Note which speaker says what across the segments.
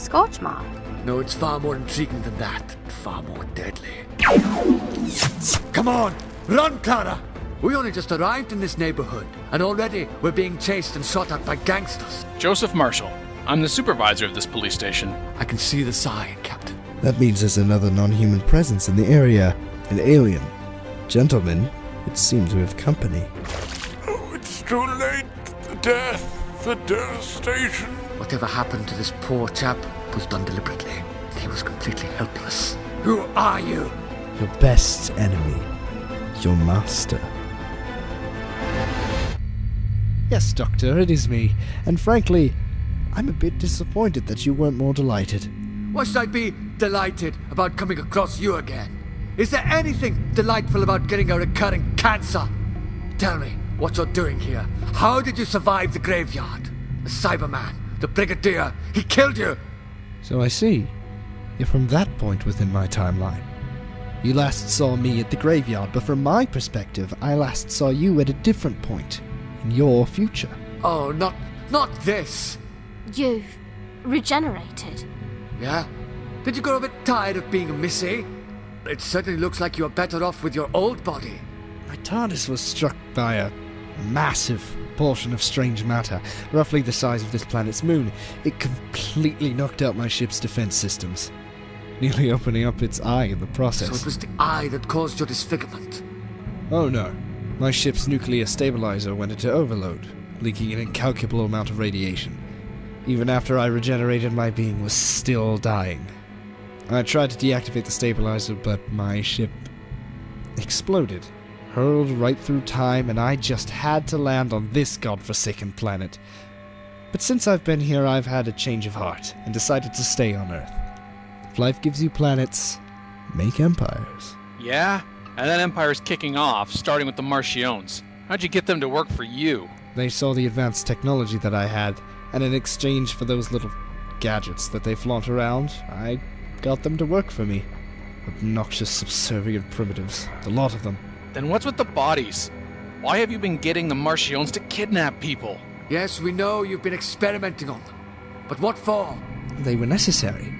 Speaker 1: Scorch mark?
Speaker 2: No, it's far more intriguing than that. Far more deadly. Come on! Run, Clara! We only just arrived in this neighborhood, and already we're being chased and shot at by gangsters.
Speaker 3: Joseph Marshall. I'm the supervisor of this police station.
Speaker 2: I can see the sign, Captain.
Speaker 4: That means there's another non-human presence in the area. An alien. Gentlemen, it seems we have company.
Speaker 5: Oh, it's too late. The death, the devastation.
Speaker 2: Whatever happened to this poor chap was done deliberately. He was completely helpless. Who are you?
Speaker 4: Your best enemy. Your master. Yes, Doctor, it is me. And frankly, I'm a bit disappointed that you weren't more delighted.
Speaker 2: Why should I be delighted about coming across you again? Is there anything delightful about getting a recurring cancer? Tell me what you're doing here. How did you survive the graveyard? The Cyberman, the Brigadier, he killed you!
Speaker 4: So I see. You're from that point within my timeline. You last saw me at the graveyard, but from my perspective, I last saw you at a different point in your future.
Speaker 2: Oh, not this.
Speaker 1: You've regenerated.
Speaker 2: Yeah? Did you grow a bit tired of being a missy? It certainly looks like you're better off with your old body.
Speaker 4: My TARDIS was struck by a massive portion of strange matter, roughly the size of this planet's moon. It completely knocked out my ship's defense systems, nearly opening up its eye in the process.
Speaker 2: So it was the eye that caused your disfigurement?
Speaker 4: Oh no. My ship's nuclear stabilizer went into overload, leaking an incalculable amount of radiation. Even after I regenerated, my being was still dying. I tried to deactivate the stabilizer, but my ship exploded, hurled right through time, and I just had to land on this godforsaken planet. But since I've been here, I've had a change of heart, and decided to stay on Earth. If life gives you planets, make empires.
Speaker 3: Yeah? And that empire's kicking off, starting with the Marchiones. How'd you get them to work for you?
Speaker 4: They saw the advanced technology that I had, and in exchange for those little gadgets that they flaunt around, I got them to work for me. Obnoxious, subservient primitives. A lot of them.
Speaker 3: Then what's with the bodies? Why have you been getting the Marchiones to kidnap people?
Speaker 2: Yes, we know you've been experimenting on them. But what for?
Speaker 4: They were necessary.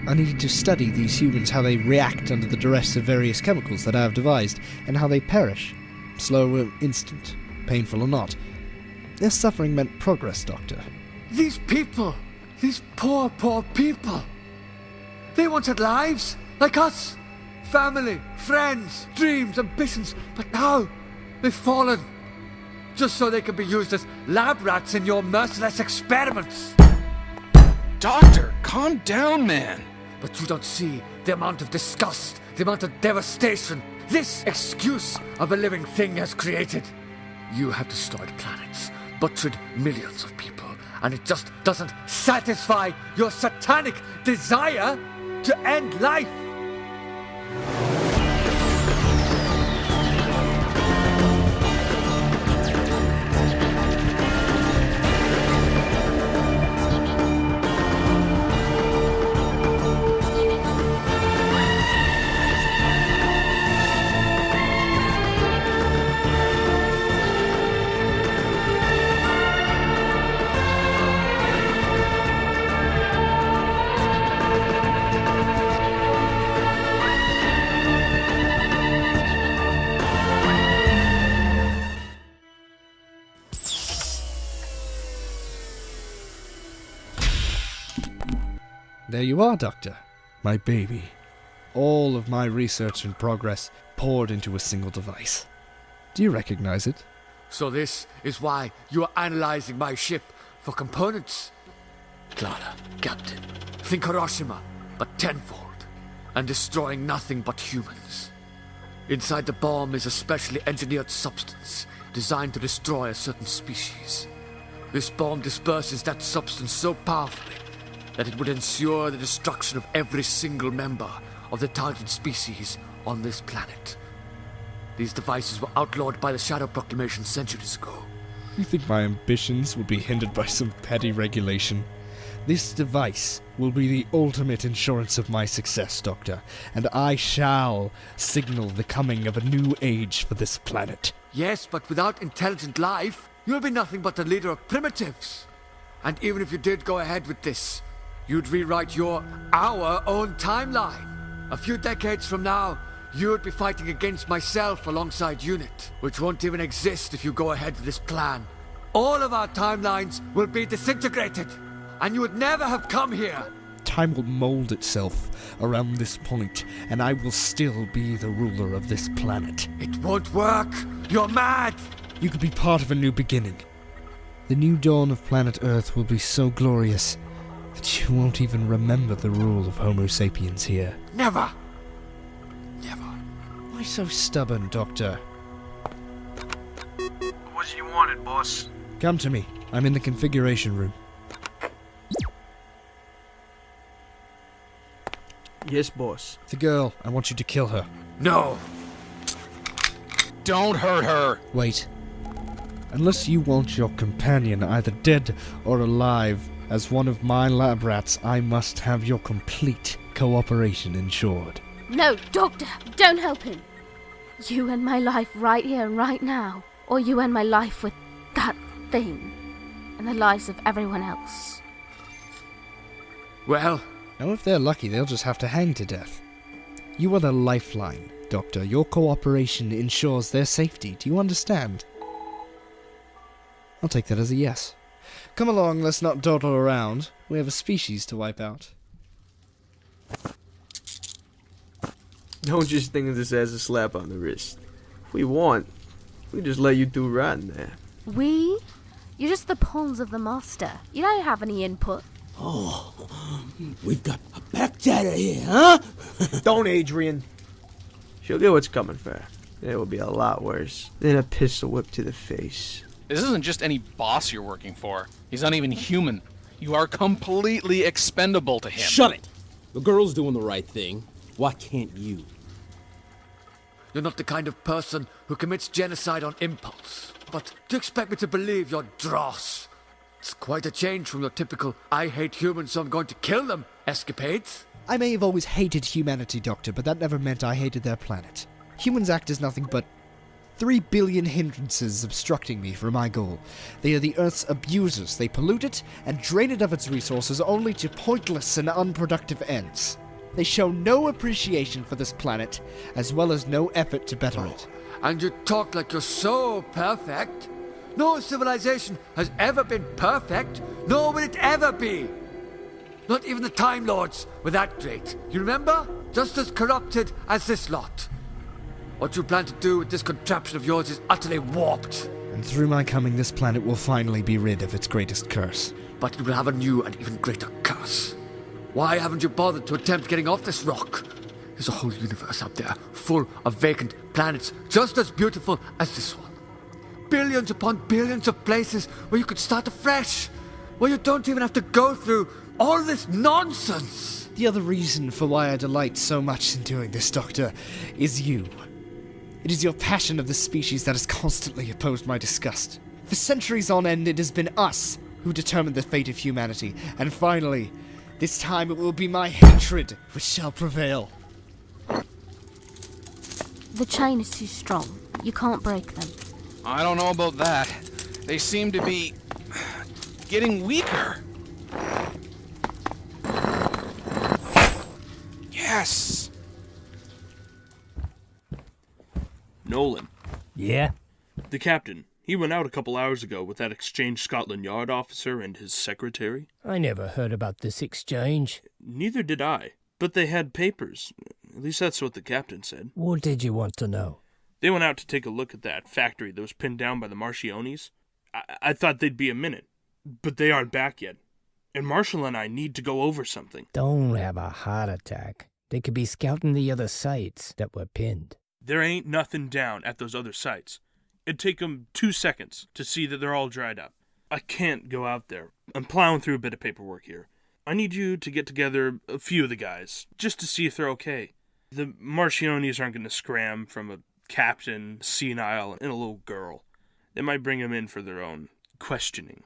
Speaker 4: I needed to study these humans, how they react under the duress of various chemicals that I have devised, and how they perish. Slow or instant, painful or not. Their suffering meant progress, Doctor.
Speaker 2: These people, these poor people. They once had lives, like us. Family, friends, dreams, ambitions. But now, they've fallen. Just so they can be used as lab rats in your merciless experiments.
Speaker 3: Doctor, calm down, man.
Speaker 2: But you don't see the amount of disgust, the amount of devastation this excuse of a living thing has created. You have destroyed planets, butchered millions of people, and it just doesn't satisfy your satanic desire to end life.
Speaker 4: There you are, Doctor. My baby. All of my research and progress poured into a single device. Do you recognize it?
Speaker 2: So this is why you are analyzing my ship for components? Clara, Captain, think Hiroshima, but tenfold, and destroying nothing but humans. Inside the bomb is a specially engineered substance designed to destroy a certain species. This bomb disperses that substance so powerfully that it would ensure the destruction of every single member of the targeted species on this planet. These devices were outlawed by the Shadow Proclamation centuries ago.
Speaker 4: You think my ambitions will be hindered by some petty regulation? This device will be the ultimate insurance of my success, Doctor, and I shall signal the coming of a new age for this planet.
Speaker 2: Yes, but without intelligent life, you'll be nothing but the leader of primitives. And even if you did go ahead with this, you'd rewrite our own timeline. A few decades from now, you'd be fighting against myself alongside Unit, which won't even exist if you go ahead with this plan. All of our timelines will be disintegrated, and you would never have come here.
Speaker 4: Time will mold itself around this point, and I will still be the ruler of this planet.
Speaker 2: It won't work. You're mad.
Speaker 4: You could be part of a new beginning. The new dawn of planet Earth will be so glorious that you won't even remember the rule of Homo sapiens here.
Speaker 2: Never. Never.
Speaker 4: Why so stubborn, Doctor?
Speaker 6: What you wanted, boss?
Speaker 4: Come to me. I'm in the configuration room.
Speaker 6: Yes, boss.
Speaker 4: The girl, I want you to kill her.
Speaker 2: No.
Speaker 3: Don't hurt her.
Speaker 4: Wait. Unless you want your companion either dead or alive, as one of my lab rats, I must have your complete cooperation ensured.
Speaker 1: No, Doctor, don't help him. You end my life right here and right now, or you end my life with that thing, and the lives of everyone else.
Speaker 2: Well,
Speaker 4: Now if they're lucky, they'll just have to hang to death. You are the lifeline, Doctor. Your cooperation ensures their safety. Do you understand? I'll take that as a yes. Come along, let's not dawdle around. We have a species to wipe out.
Speaker 6: Don't just think of this as a slap on the wrist. If we want, we just let you do right in there.
Speaker 1: We? You're just the pawns of the master. You don't have any input.
Speaker 7: Oh, we've got a backchatter here, huh?
Speaker 6: Don't, Adrian. She'll get what's coming for her. It will be a lot worse than a pistol whip to the face.
Speaker 3: This isn't just any boss you're working for. He's not even human. You are completely expendable to him.
Speaker 7: Shut it! The girl's doing the right thing. Why can't you?
Speaker 2: you're not the kind of person who commits genocide on impulse. But do you expect me to believe you're dross? It's quite a change from your typical I hate humans so I'm going to kill them escapades.
Speaker 4: I may have always hated humanity, Doctor, but that never meant I hated their planet. Humans act as nothing but 3 billion hindrances obstructing me from my goal. They are the Earth's abusers. They pollute it and drain it of its resources only to pointless and unproductive ends. They show no appreciation for this planet, as well as no effort to better it.
Speaker 2: And you talk like you're so perfect. No civilization has ever been perfect, nor will it ever be. Not even the Time Lords were that great. You remember? Just as corrupted as this lot. What you plan to do with this contraption of yours is utterly warped.
Speaker 4: And through my coming, this planet will finally be rid of its greatest curse.
Speaker 2: But it will have a new and even greater curse. Why haven't you bothered to attempt getting off this rock? There's a whole universe out there, full of vacant planets, just as beautiful as this one. Billions upon billions of places where you could start afresh, where you don't even have to go through all this nonsense.
Speaker 4: The other reason for why I delight so much in doing this, Doctor, is you. It is your passion of the species that has constantly opposed my disgust. For centuries on end, it has been us who determined the fate of humanity, and finally, this time it will be my hatred which shall prevail.
Speaker 1: The chain is too strong. You can't break them.
Speaker 3: I don't know about that. They seem to be getting weaker. Yes!
Speaker 8: Nolan,
Speaker 7: Yeah?
Speaker 8: the captain, he went out a couple hours ago with that Exchange Scotland Yard officer and his secretary.
Speaker 7: I never heard about this exchange.
Speaker 8: Neither did I, but they had papers. At least that's what the captain said.
Speaker 7: What did you want to know?
Speaker 8: They went out to take a look at that factory that was pinned down by the Marchiones. I thought they'd be a minute, but they aren't back yet. And Marshall and I need to go over something.
Speaker 7: Don't have a heart attack. They could be scouting the other sites that were pinned.
Speaker 8: There ain't nothing down at those other sites. It'd take them 2 seconds to see that they're all dried up. I can't go out there. I'm plowing through a bit of paperwork here. I need you to get together a few of the guys, just to see if they're okay. The Marchiones aren't going to scram from a captain, senile, and a little girl. They might bring them in for their own questioning.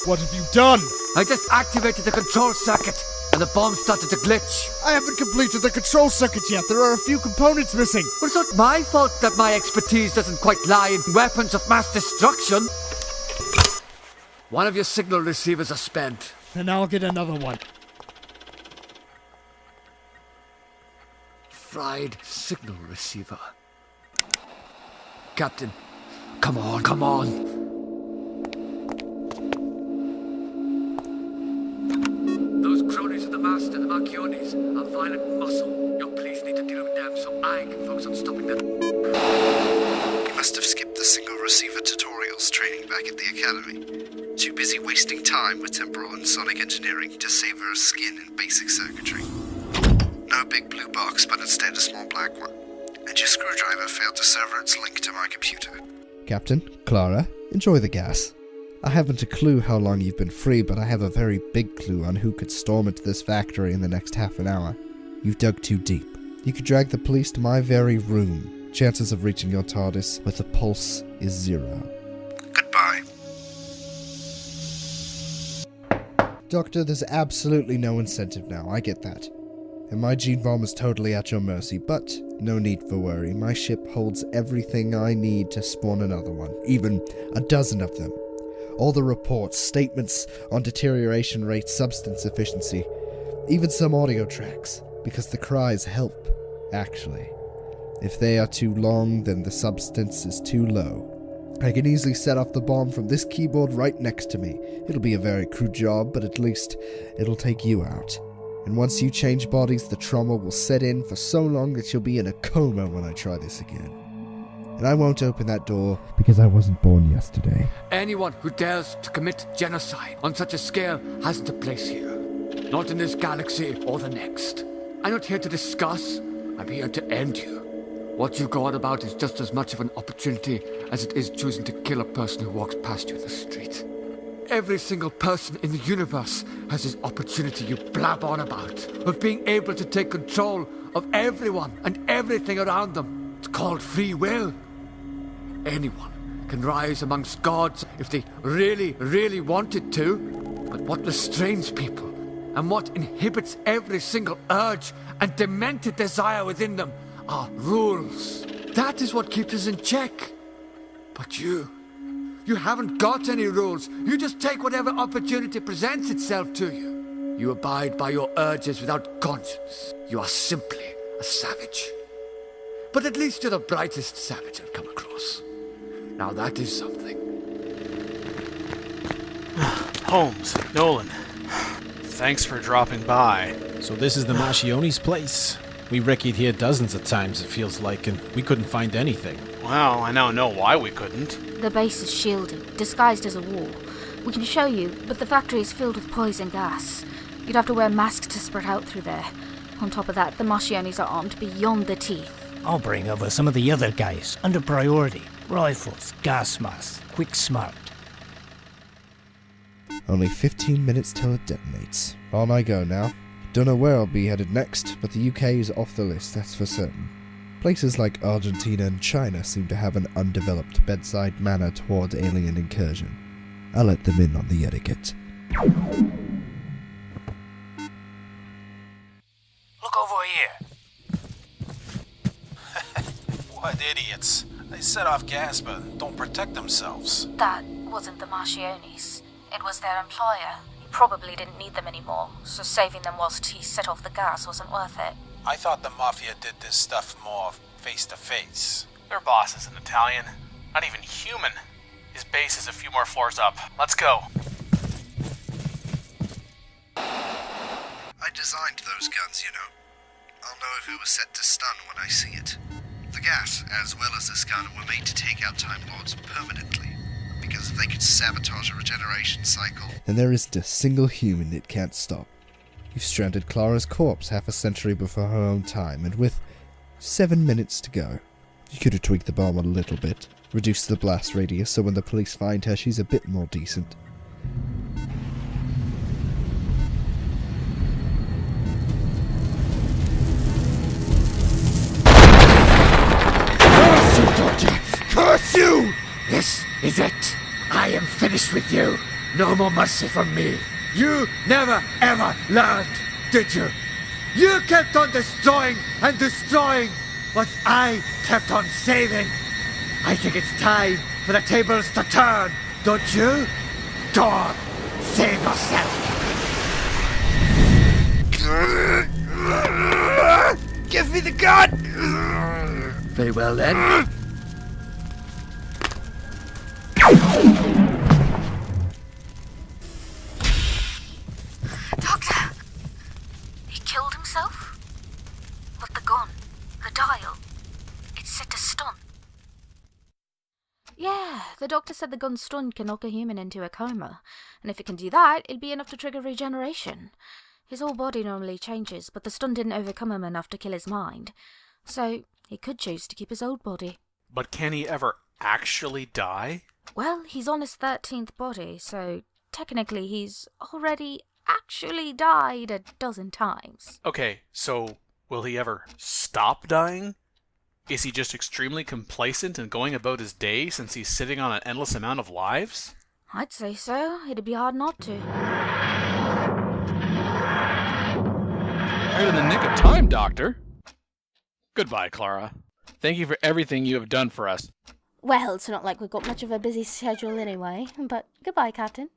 Speaker 4: What have you done?
Speaker 2: I just activated the control circuit. and the bomb started to glitch.
Speaker 4: I haven't completed the control circuit yet. There are a few components missing.
Speaker 2: Well, it's not my fault that my expertise doesn't quite lie in weapons of mass destruction. One of your signal receivers are spent.
Speaker 4: Then I'll get another one.
Speaker 2: Fried signal receiver. Captain, come on, come on. Those cronies of the Master, the Marchiones, are violent muscle. Your police need to deal with them so I can focus on stopping them.
Speaker 9: You must have skipped the single receiver tutorials training back at the academy. Too busy wasting time with temporal and sonic engineering to savor skin and basic circuitry. No big blue box, but instead a small black one. And your screwdriver failed to sever its link to my computer.
Speaker 4: Captain, Clara, enjoy the gas. I haven't a clue how long you've been free, but I have a very big clue on who could storm into this factory in the next half an hour. You've dug too deep. You could drag the police to my very room. Chances of reaching your TARDIS with a pulse is 0.
Speaker 9: Goodbye.
Speaker 4: Doctor, there's absolutely no incentive now, I get that. And my gene bomb is totally at your mercy, but no need for worry. My ship holds everything I need to spawn another one, even a dozen of them. All the reports, statements on deterioration rate, substance efficiency, even some audio tracks, because the cries help, actually. If they are too long, then the substance is too low. I can easily set off the bomb from this keyboard right next to me. It'll be a very crude job, but at least it'll take you out. And once you change bodies, the trauma will set in for so long that you'll be in a coma when I try this again. And I won't open that door because I wasn't born yesterday.
Speaker 2: Anyone who dares to commit genocide on such a scale hasn't a place here. Not in this galaxy or the next. I'm not here to discuss. I'm here to end you. What you go on about is just as much of an opportunity as it is choosing to kill a person who walks past you in the street. Every single person in the universe has this opportunity you blab on about, of being able to take control of everyone and everything around them. It's called free will. Anyone can rise amongst gods if they really, really wanted to. But what restrains people and what inhibits every single urge and demented desire within them are rules. That is what keeps us in check. But you haven't got any rules. You just take whatever opportunity presents itself to you. You abide by your urges without conscience. You are simply a savage. But at least you're the brightest savage I've come across. Now that is something.
Speaker 3: Holmes, Nolan, thanks for dropping by.
Speaker 10: So this is the Marchione's place. We recce'd here dozens of times, it feels like, and we couldn't find anything.
Speaker 3: Well, I now know why we couldn't.
Speaker 1: The base is shielded, disguised as a wall. We can show you, but the factory is filled with poison gas. You'd have to wear masks to spread out through there. On top of that, the Marchiones are armed beyond the teeth.
Speaker 7: I'll bring over some of the other guys, under priority. Rifles, gas masks, quick smart.
Speaker 4: Only 15 minutes till it detonates. On I go now. Don't know where I'll be headed next, but the UK is off the list, that's for certain. Places like Argentina and China seem to have an undeveloped bedside manner toward alien incursion. I'll let them in on the etiquette.
Speaker 7: Look over here.
Speaker 10: What idiots. They set off gas but don't protect themselves.
Speaker 1: That wasn't the Marchiones. It was their employer. He probably didn't need them anymore, so saving them whilst he set off the gas wasn't worth it.
Speaker 10: I thought the Mafia did this stuff more face to face.
Speaker 3: Their boss is an Italian. Not even human. His base is a few more floors up. Let's go.
Speaker 9: I designed those guns, you know. I'll know if it was set to stun when I see it. The gas, as well as this gun, were made to take out Time Lords permanently. Because if they could sabotage a regeneration cycle...
Speaker 4: And there isn't a single human it can't stop. You've stranded Clara's corpse half a century before her own time, and with 7 minutes to go. You could have tweaked the bomb a little bit, reduced the blast radius so when the police find her she's a bit more decent.
Speaker 2: Curse you, Doctor! Curse you! This is it. I am finished with you. No more mercy from me. You never, ever learned. did you? You kept on destroying and destroying what I kept on saving. I think it's time for the tables to turn, don't you? Go on, save yourself.
Speaker 6: Give me the gun!
Speaker 2: Very well then.
Speaker 1: Doctor! He killed himself? But the gun, the dial, it's set to stun. Yeah, the doctor said the gun's stun can knock a human into a coma, and if it can do that, it'll be enough to trigger regeneration. His whole body normally changes, but the stun didn't overcome him enough to kill his mind. So, he could choose to keep his old body.
Speaker 3: But can he ever actually die?
Speaker 1: Well, he's on his 13th body, so technically he's already actually died a dozen times.
Speaker 3: Okay, so will he ever stop dying? Is he just extremely complacent and going about his day since he's sitting on an endless amount of lives?
Speaker 1: I'd say so. It'd be hard not to.
Speaker 3: Right in the nick of time, Doctor. Goodbye, Clara. Thank you for everything you have done for us.
Speaker 1: Well, it's not like we've got much of a busy schedule anyway, but goodbye, Captain.